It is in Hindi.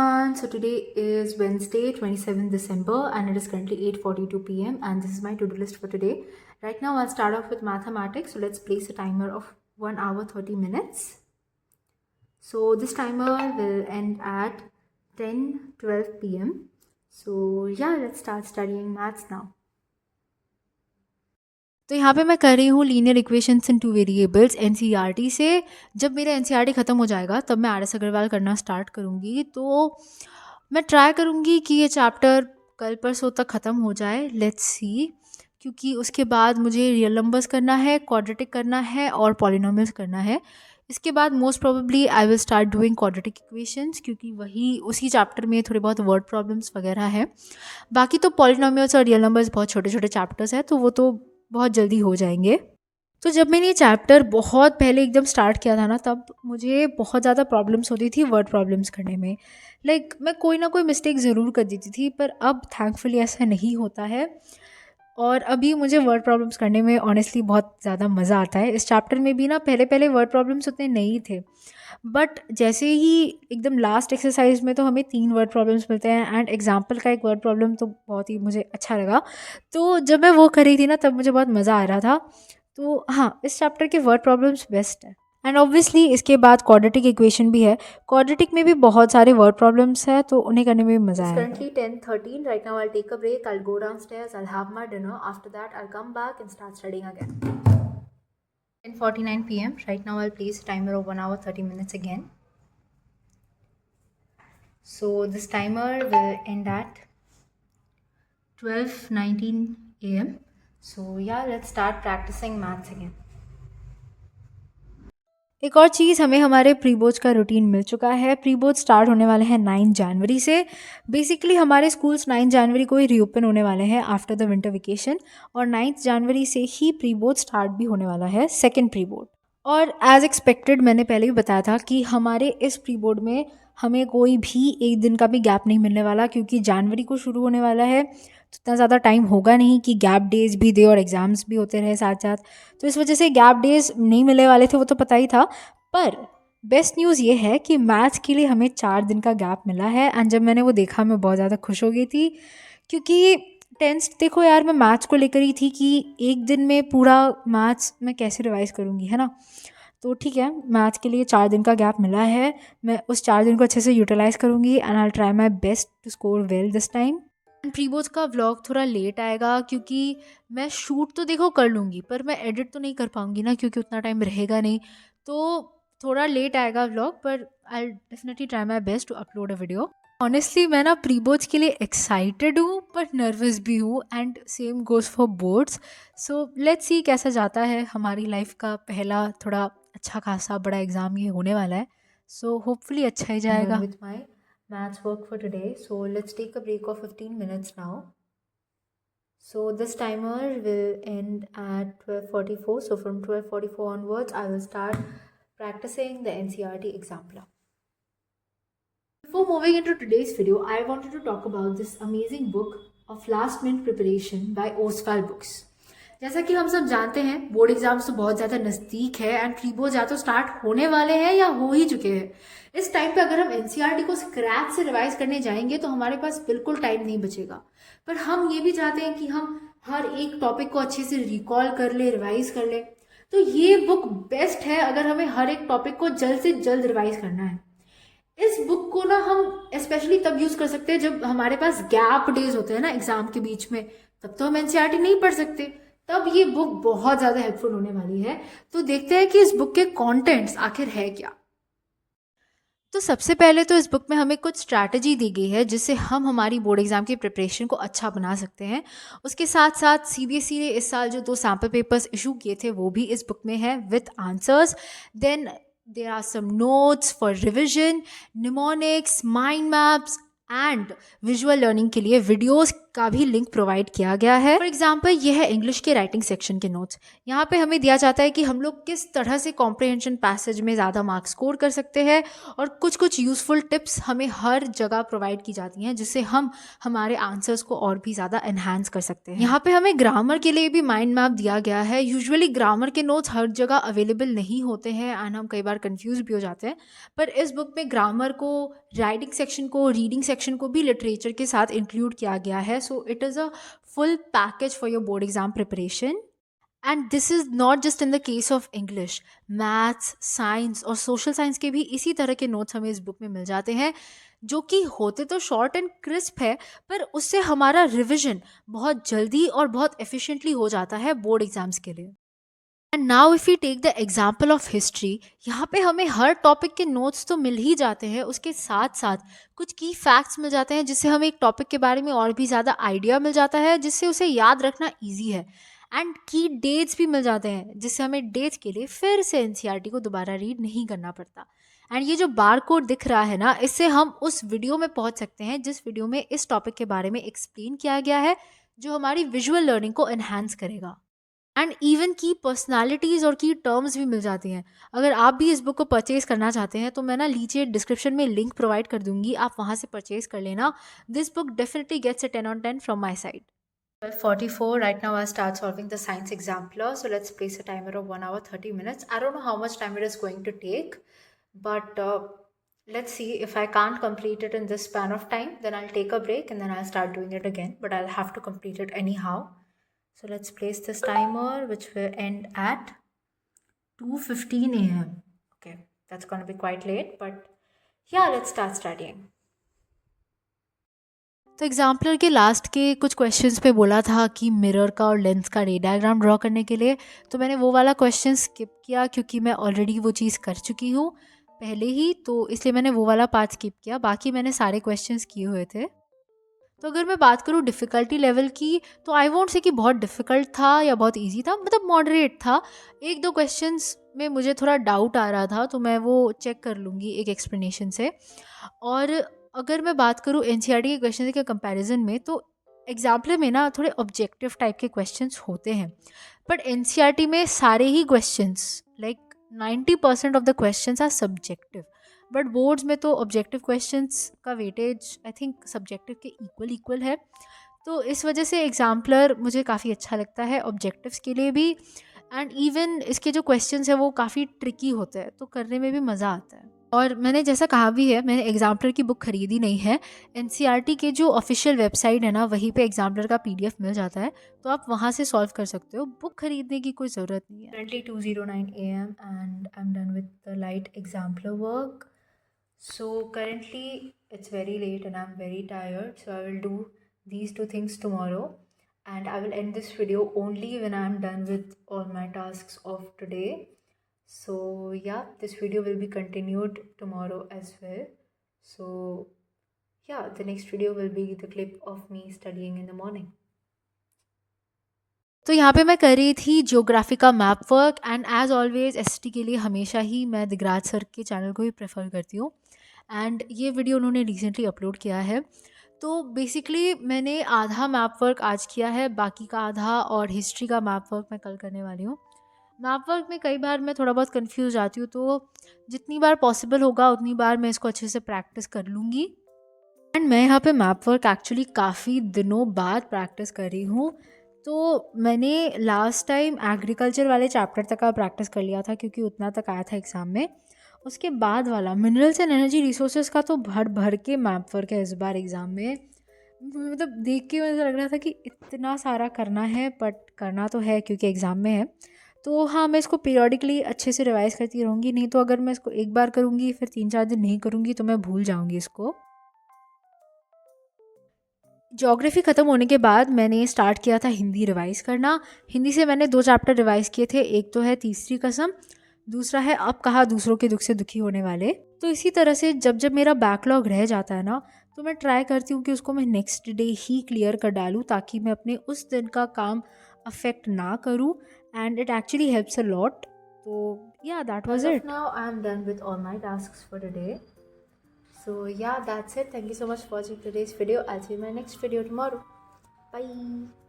everyone. So today is Wednesday, 27th December, and it is currently 8:42 p.m. and this is my to-do list for today. Right now I'll start off with mathematics. So let's place a timer of 1 hour 30 minutes. So this timer will end at 10:12 p.m. So yeah, let's start studying maths now. तो यहाँ पे मैं कर रही हूँ लीनियर इक्वेशंस इन टू वेरिएबल्स एनसीईआरटी से। जब मेरा एनसीईआरटी ख़त्म हो जाएगा तब मैं आर एस अग्रवाल करना स्टार्ट करूँगी। तो मैं ट्राई करूँगी कि ये चैप्टर कल परसों तक ख़त्म हो जाए, लेट्स सी, क्योंकि उसके बाद मुझे रियल नंबर्स करना है, क्वाड्रेटिक करना है और पॉलिनोमियल्स करना है। इसके बाद most probably I will start doing quadratic equations, क्योंकि वही उसी चैप्टर में थोड़े बहुत वर्ड प्रॉब्लम्स वगैरह है। बाकी तो पॉलिनोमियल्स और रियल नंबर्स बहुत छोटे छोटे चैप्टर्स हैं, तो वो तो बहुत जल्दी हो जाएंगे। तो जब मैंने ये चैप्टर बहुत पहले एकदम स्टार्ट किया था ना, तब मुझे बहुत ज़्यादा प्रॉब्लम्स होती थी वर्ड प्रॉब्लम्स करने में। मैं कोई ना कोई मिस्टेक ज़रूर कर देती थी, पर अब थैंकफुली ऐसा नहीं होता है। और अभी मुझे वर्ड प्रॉब्लम्स करने में ऑनेस्टली बहुत ज़्यादा मज़ा आता है। इस चैप्टर में भी ना पहले पहले वर्ड प्रॉब्लम्स उतने नहीं थे, बट जैसे ही एकदम लास्ट एक्सरसाइज में तो हमें 3 वर्ड प्रॉब्लम्स मिलते हैं एंड एग्जाम्पल का एक वर्ड प्रॉब्लम तो बहुत ही मुझे अच्छा लगा। तो जब मैं वो कर रही थी ना, तब मुझे बहुत मज़ा आ रहा था। तो हाँ, इस चैप्टर के वर्ड प्रॉब्लम्स बेस्ट है। एंड ऑब्वियसली इसके बाद क्वाड्रेटिक इक्वेशन भी है। क्वाड्रेटिक में भी बहुत सारे वर्ड प्रॉब्लम्स हैं, तो उन्हें करने में भी मज़ा It's आएगा। currently 10:13. Right now I'll take a break. I'll go downstairs. I'll have my dinner. After that I'll come back and start studying again. 10:49 p.m. Right now I'll place a timer of 1 hour 30 minutes again. So this timer will end at 12:19 a.m. So yeah, let's start practicing maths again. एक और चीज़, हमें हमारे प्री बोर्ड्स का रूटीन मिल चुका है। प्री बोर्ड स्टार्ट होने वाले हैं 9 जनवरी से। बेसिकली हमारे स्कूल्स 9 जनवरी को ही रीओपन होने वाले हैं आफ्टर द विंटर वेकेशन, और 9 जनवरी से ही प्री बोर्ड स्टार्ट भी होने वाला है, सेकेंड प्री बोर्ड। और एज़ एक्सपेक्टेड मैंने पहले भी बताया था कि हमारे इस प्री बोर्ड में हमें कोई भी एक दिन का भी गैप नहीं मिलने वाला, क्योंकि जनवरी को शुरू होने वाला है, तो इतना ज़्यादा टाइम होगा नहीं कि गैप डेज भी दे और एग्ज़ाम्स भी होते रहे साथ साथ। तो इस वजह से गैप डेज नहीं मिलने वाले थे, वो तो पता ही था। पर बेस्ट न्यूज़ ये है कि मैथ्स के लिए हमें 4 दिन का गैप मिला है। एंड जब मैंने वो देखा, मैं बहुत ज़्यादा खुश हो गई थी, क्योंकि टेंस देखो यार, मैं मैथ्स को लेकर ही थी कि एक दिन में पूरा मैथ्स मैं कैसे रिवाइज़ करूँगी, है ना। तो ठीक है, मैथ्स के लिए 4 दिन का गैप मिला है। मैं उस 4 दिन को अच्छे से यूटिलाइज़ करूँगी and I try my best to score well this time. And pre boards का व्लॉग थोड़ा लेट आएगा, क्योंकि मैं शूट तो देखो कर लूँगी, पर मैं एडिट तो नहीं कर पाऊँगी ना, क्योंकि उतना टाइम रहेगा नहीं। तो थोड़ा लेट आएगा व्लॉग, पर I definitely try my best to upload a video. Honestly मैं ना प्री बोर्ड्स के लिए एक्साइटेड हूँ, पर नर्वस भी हूँ, and same goes for boards. So let's see कैसा जाता है। हमारी लाइफ का पहला थोड़ा अच्छा खासा बड़ा एग्ज़ाम ये होने वाला है, सो होपफुली अच्छा ही जाएगा। With my maths work for today. So let's take a break of 15 minutes now. So this timer will end at 12:44. So from 12:44 onwards, I will start practicing the NCERT example. Before moving into today's video, I wanted to talk about this amazing book of last minute preparation by Oswald Books. जैसा कि हम सब जानते हैं, बोर्ड एग्जाम्स तो बहुत ज़्यादा नज़दीक है एंड प्री बोर्ड या तो स्टार्ट होने वाले हैं या हो ही चुके हैं। इस टाइम पे अगर हम एनसीईआरटी को स्क्रैच से रिवाइज करने जाएंगे तो हमारे पास बिल्कुल टाइम नहीं बचेगा। पर हम ये भी चाहते हैं कि हम हर एक टॉपिक को अच्छे से रिकॉल कर ले, रिवाइज कर ले। तो ये बुक बेस्ट है अगर हमें हर एक टॉपिक को जल्द से जल्द रिवाइज करना है। इस बुक को ना हम स्पेशली तब यूज कर सकते हैं जब हमारे पास गैप डेज होते हैं ना एग्जाम के बीच में, तब तो हम एनसीईआरटी नहीं पढ़ सकते, तब ये बुक बहुत ज़्यादा हेल्पफुल होने वाली है। तो देखते हैं कि इस बुक के कंटेंट्स आखिर है क्या। तो सबसे पहले तो इस बुक में हमें कुछ स्ट्रैटेजी दी गई है, जिससे हम हमारी बोर्ड एग्जाम की प्रिपरेशन को अच्छा बना सकते हैं। उसके साथ साथ सीबीएसई ने इस साल जो 2 सैम्पल पेपर्स इशू किए थे, वो भी इस बुक में है with answers. Then there are some notes for revision, mnemonics, mind maps and visual learning के लिए वीडियोस का भी लिंक प्रोवाइड किया गया है। फॉर एग्जाम्पल ये है इंग्लिश के राइटिंग सेक्शन के नोट्स। यहाँ पे हमें दिया जाता है कि हम लोग किस तरह से कॉम्प्रिहेंशन पैसेज में ज़्यादा मार्क्स स्कोर कर सकते हैं, और कुछ कुछ यूज़फुल टिप्स हमें हर जगह प्रोवाइड की जाती हैं जिससे हम हमारे आंसर्स को और भी ज़्यादा एनहांस कर सकते हैं। यहाँ पे हमें ग्रामर के लिए भी माइंड मैप दिया गया है। यूजुअली ग्रामर के नोट्स हर जगह अवेलेबल नहीं होते हैं एंड हम कई बार कंफ्यूज भी हो जाते हैं, पर इस बुक में ग्रामर को, राइटिंग सेक्शन को, रीडिंग सेक्शन को भी लिटरेचर के साथ इंक्लूड किया गया है। So it is a full package for your board exam preparation. And this is not just in the case of English, maths, science और सोशल साइंस के भी इसी तरह के नोट्स हमें इस बुक में मिल जाते हैं, जो कि होते तो शॉर्ट एंड क्रिस्प है, पर उससे हमारा रिविजन बहुत जल्दी और बहुत एफिशिएंटली हो जाता है बोर्ड एग्जाम्स के लिए। And now if you take the example of history, यहाँ पे हमें हर टॉपिक के नोट्स तो मिल ही जाते हैं, उसके साथ साथ कुछ की फैक्ट्स मिल जाते हैं जिससे हमें एक टॉपिक के बारे में और भी ज़्यादा आइडिया मिल जाता है, जिससे उसे याद रखना ईजी है। एंड की डेट्स भी मिल जाते हैं जिससे हमें डेट्स के लिए फिर से एनसीईआरटी को दोबारा रीड नहीं करना पड़ता। एंड ये जो बार कोड दिख रहा है ना, इससे हम उस वीडियो में पहुंच सकते हैं जिस वीडियो में इस टॉपिक के बारे में एक्सप्लेन किया गया है, जो हमारी विजुअल लर्निंग को एनहांस करेगा। एंड इवन की पर्सनालिटीज़ और की टर्म्स भी मिल जाती हैं। अगर आप भी इस बुक को परचेज़ करना चाहते हैं तो मैं ना नीचे डिस्क्रिप्शन में लिंक प्रोवाइड कर दूंगी, आप वहाँ से परचेज़ कर लेना। This book definitely gets a 10 on 10 from my side. 12:44 right now. I start solving the science exemplar, so let's place a timer of 1 hour 30 minutes. I don't know how much time it is going to take, but let's see. If I can't complete it in this span of time, then I'll take a break and then I'll start doing it again, but I'll have to complete it anyhow. So let's place this timer, which will end at 2:15 a.m. Okay, that's going to be quite late, but yeah, let's start studying. तो एग्जाम्पलर के लास्ट के कुछ क्वेश्चंस पे बोला था कि मिरर का और लेंस का रे डायग्राम ड्रॉ करने के लिए, तो मैंने वो वाला क्वेश्चन स्किप किया क्योंकि मैं ऑलरेडी वो चीज़ कर चुकी हूँ पहले ही, तो इसलिए मैंने वो वाला पार्ट स्किप किया। बाकी मैंने सारे क्वेश्चंस किए हुए थे। तो अगर मैं बात करूँ डिफ़िकल्टी लेवल की, तो आई वोंट से कि बहुत डिफ़िकल्ट था या बहुत इजी था, मतलब मॉडरेट था। एक दो क्वेश्चंस में मुझे थोड़ा डाउट आ रहा था, तो मैं वो चेक कर लूँगी एक एक्सप्लेनेशन से। और अगर मैं बात करूँ एनसीईआरटी के क्वेश्चन के कंपैरिजन में, तो एग्जाम्पल में ना थोड़े ऑब्जेक्टिव टाइप के क्वेश्चंस होते हैं, बट एनसीईआरटी में सारे ही questions like 90% of the questions are subjective. But boards में तो ऑब्जेक्टिव क्वेश्चंस का वेटेज आई थिंक सब्जेक्टिव के इक्वल है, तो इस वजह से एग्जाम्पलर मुझे काफ़ी अच्छा लगता है ऑब्जेक्टिव्स के लिए भी। एंड इवन इसके जो क्वेश्चंस है वो काफ़ी ट्रिकी होते हैं, तो करने में भी मज़ा आता है। और मैंने जैसा कहा भी है, मैंने एग्जाम्पलर की बुक खरीदी नहीं है। एनसीईआरटी के जो ऑफिशियल वेबसाइट है ना, वहीं पे एग्जाम्पलर का पीडीएफ मिल जाता है, तो आप वहाँ से सॉल्व कर सकते हो, बुक खरीदने की कोई ज़रूरत नहीं है। Currently 2:09 a.m. and I'm done with the light exemplar work. So currently it's very late and I'm very tired, so I will do these two things tomorrow, and I will end this video only when I'm done with all my tasks of today. So yeah, this video will be continued tomorrow as well. So yeah, the next video will be the clip of me studying in the morning. तो यहाँ पे मैं कर रही थी ज्योग्राफी का map work, and as always ST के लिए हमेशा ही मैं दिगराज सर के चैनल को ही प्रेफर करती हूँ। एंड ये वीडियो उन्होंने रिसेंटली अपलोड किया है। तो बेसिकली मैंने आधा मैप वर्क आज किया है, बाकी का आधा और हिस्ट्री का मैप वर्क मैं कल करने वाली हूँ। मैप वर्क में कई बार मैं थोड़ा बहुत कंफ्यूज जाती हूँ, तो जितनी बार पॉसिबल होगा उतनी बार मैं इसको अच्छे से प्रैक्टिस कर लूँगी। एंड मैं यहाँ पे मैप वर्क एक्चुअली काफ़ी दिनों बाद प्रैक्टिस कर रही हूँ। तो मैंने लास्ट टाइम एग्रीकल्चर वाले चैप्टर तक का प्रैक्टिस कर लिया था क्योंकि उतना तक आया था एग्ज़ाम में। उसके बाद वाला मिनरल्स एंड एनर्जी रिसोर्सेज का तो भर भर के मैप वर्क है इस बार एग्ज़ाम में। मतलब देख के मुझे लग रहा था कि इतना सारा करना है, बट करना तो है क्योंकि एग्ज़ाम में है। तो हाँ, मैं इसको पीरियडिकली अच्छे से रिवाइज़ करती रहूँगी, नहीं तो अगर मैं इसको एक बार करूँगी फिर 3-4 दिन नहीं करूँगी तो मैं भूल जाऊँगी इसको। ज्योग्राफी ख़त्म होने के बाद मैंने स्टार्ट किया था हिंदी रिवाइज़ करना। हिंदी से मैंने 2 चैप्टर रिवाइज़ किए थे, एक तो है तीसरी कसम, दूसरा है अब कहा दूसरों के दुख से दुखी होने वाले। तो इसी तरह से जब जब मेरा बैकलॉग रह जाता है ना, तो मैं ट्राई करती हूँ कि उसको मैं नेक्स्ट डे ही क्लियर कर डालूँ, ताकि मैं अपने उस दिन का काम अफेक्ट ना करूँ, and it actually helps a lot. तो या that was it. Now I am done with all my tasks for today. So yeah, that's it. Thank you so much for watching today's video. I'll see you in my next video tomorrow. Bye.